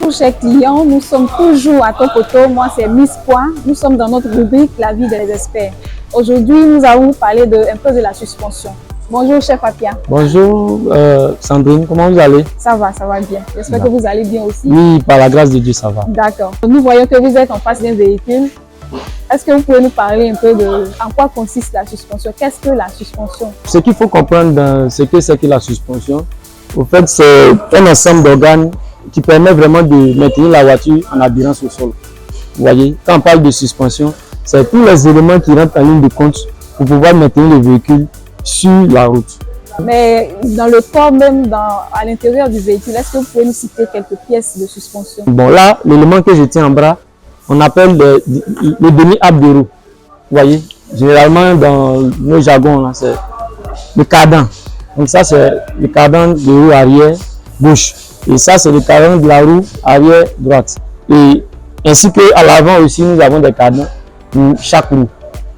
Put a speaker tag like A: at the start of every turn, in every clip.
A: Bonjour chers clients, nous sommes toujours à Top Auto. Moi c'est Miss Point. Nous sommes dans notre rubrique La vie des experts. Aujourd'hui nous allons vous parler un peu de la suspension. Bonjour chef Apia.
B: Bonjour Sandrine, comment vous allez?
A: Ça va bien. J'espère que vous allez bien aussi.
B: Oui, par la grâce de Dieu, ça va.
A: D'accord. Nous voyons que vous êtes en face d'un véhicule. Est-ce que vous pouvez nous parler un peu en quoi consiste la suspension? Qu'est-ce que la suspension?
B: Ce qu'il faut comprendre dans ce que c'est que la suspension, au fait, c'est un ensemble d'organes qui permet vraiment de maintenir la voiture en adhérence au sol. Vous voyez, quand on parle de suspension, c'est tous les éléments qui rentrent en ligne de compte pour pouvoir maintenir le véhicule sur la route.
A: Mais dans le corps même, à l'intérieur du véhicule, est-ce que vous pouvez nous citer quelques pièces de suspension?
B: Bon, là, l'élément que je tiens en bras, on appelle le demi-arbre de roue. Vous voyez, généralement dans nos jargons, c'est le cardan. Donc ça, c'est le cardan de roue arrière gauche. Et ça, c'est le cardan de la roue arrière droite. Et ainsi qu'à l'avant aussi, nous avons des cardans pour chaque roue.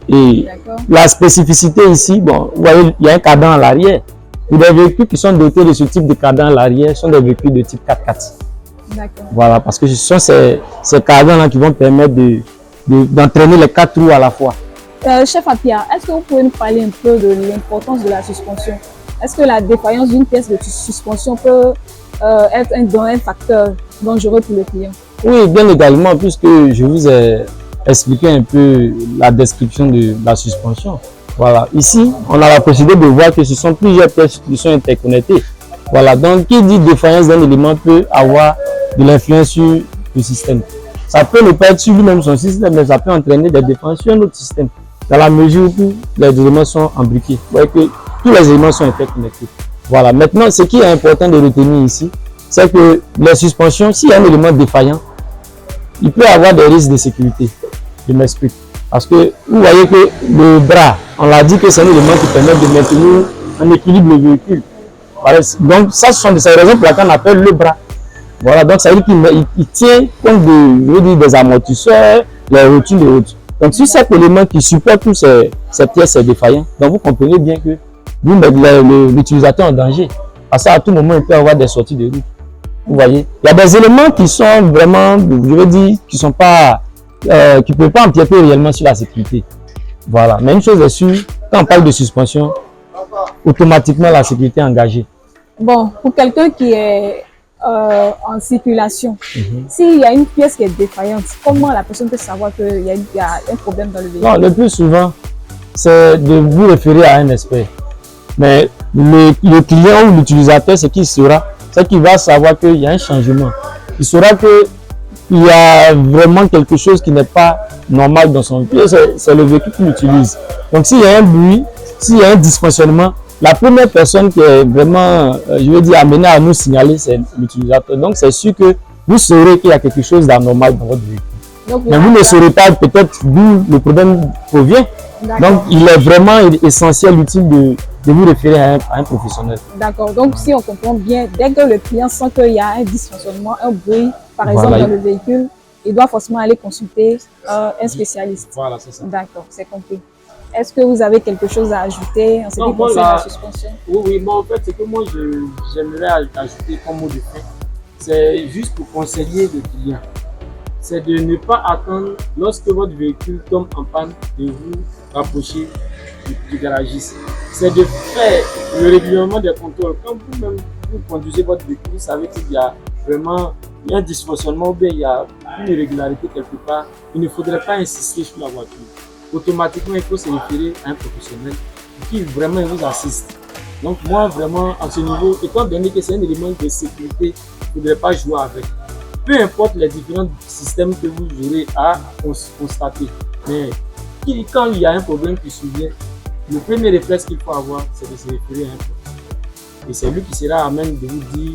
B: Et la spécificité ici, bon, vous voyez, il y a un cardan à l'arrière. Et les véhicules qui sont dotés de ce type de cardan à l'arrière sont des véhicules de type 4x4. Voilà, parce que ce sont ces cardans-là qui vont permettre d'entraîner les 4 roues à la fois.
A: Chef Apia, est-ce que vous pouvez nous parler un peu de l'importance de la suspension? Est-ce que la défaillance d'une pièce de suspension peut être un facteur dangereux pour le client?
B: Oui, bien également, puisque je vous ai expliqué un peu la description de la suspension. Voilà, ici, on a la possibilité de voir que ce sont plusieurs pièces qui sont interconnectées. Voilà, donc qui dit défaillance d'un élément peut avoir de l'influence sur le système. Ça peut ne pas être sur lui-même son système, mais ça peut entraîner des défaillances sur un autre système. Dans la mesure où les éléments sont imbriqués. Vous voyez que tous les éléments sont interconnectés. Voilà, maintenant, ce qui est important de retenir ici, c'est que les suspensions, s'il y a un élément défaillant, il peut avoir des risques de sécurité. Je m'explique. Parce que vous voyez que le bras, on l'a dit que c'est un élément qui permet de maintenir en équilibre le véhicule. Voilà. Donc ça, ce sont des raisons pour lesquelles on appelle le bras. Voilà, donc ça veut dire qu'il tient compte des amortisseurs, les rotules et autres. Donc si cet élément qui supporte toutes ces pièces est défaillant, donc vous comprenez bien que vous mettez l'utilisateur en danger. Parce qu'à tout moment, il peut avoir des sorties de route. Vous voyez, il y a des éléments qui sont vraiment, je veux dire, qui ne peuvent pas empiéter réellement sur la sécurité. Voilà, mais une chose est sûre, quand on parle de suspension, automatiquement la sécurité est engagée.
A: Bon, pour quelqu'un qui est en circulation, s'il y a une pièce qui est défaillante, comment la personne peut savoir qu'il y a un problème dans le véhicule?
B: Non, le plus souvent, c'est de vous référer à un expert. Mais le client ou l'utilisateur, ce qu'il saura, c'est qu'il va savoir qu'il y a un changement. Il saura qu'il y a vraiment quelque chose qui n'est pas normal dans son véhicule. C'est le véhicule qu'il utilise. Donc s'il y a un bruit, s'il y a un dysfonctionnement, la première personne qui est vraiment, je veux dire, amenée à nous signaler, c'est l'utilisateur. Donc c'est sûr que vous saurez qu'il y a quelque chose d'anormal dans votre véhicule. Donc, mais vous ne saurez pas peut-être d'où le problème provient. Donc il est vraiment essentiel, utile de vous référer à un professionnel.
A: D'accord. Donc si on comprend bien, dès que le client sent qu'il y a un dysfonctionnement, un bruit, par exemple dans le véhicule, il doit forcément aller consulter un spécialiste.
B: Voilà, c'est ça.
A: D'accord, c'est compris. Est-ce que vous avez quelque chose à ajouter en ce qui concerne la suspension?
B: Oui, moi en fait, ce que moi j'aimerais ajouter comme mot de fin, c'est juste pour conseiller le client. C'est de ne pas attendre lorsque votre véhicule tombe en panne de vous rapprocher du garagiste. C'est de faire le régulièrement des contrôles. Quand vous-même vous conduisez votre véhicule, vous savez qu'il y a vraiment un dysfonctionnement ou bien il y a une irrégularité quelque part, il ne faudrait pas insister sur la voiture. Automatiquement, il faut se référer à un professionnel qui vraiment vous assiste. Donc moi, vraiment, à ce niveau, étant donné que c'est un élément de sécurité, il ne faudrait pas jouer avec. Peu importe les différents systèmes que vous aurez à constater. Mais quand il y a un problème qui survient, le premier réflexe qu'il faut avoir, c'est de se référer à un professionnel. Et c'est lui qui sera à même de vous dire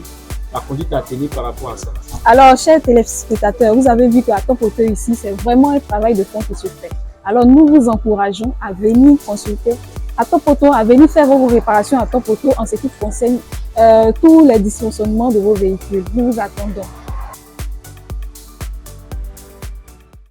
B: la conduite à tenir par rapport à ça.
A: Alors, chers téléspectateurs, vous avez vu qu'à Top Auto ici, c'est vraiment un travail de fond qui se fait. Alors, nous vous encourageons à venir consulter à Top Auto, à venir faire vos réparations à Top Auto en ce qui concerne tous les dysfonctionnements de vos véhicules. Nous vous attendons.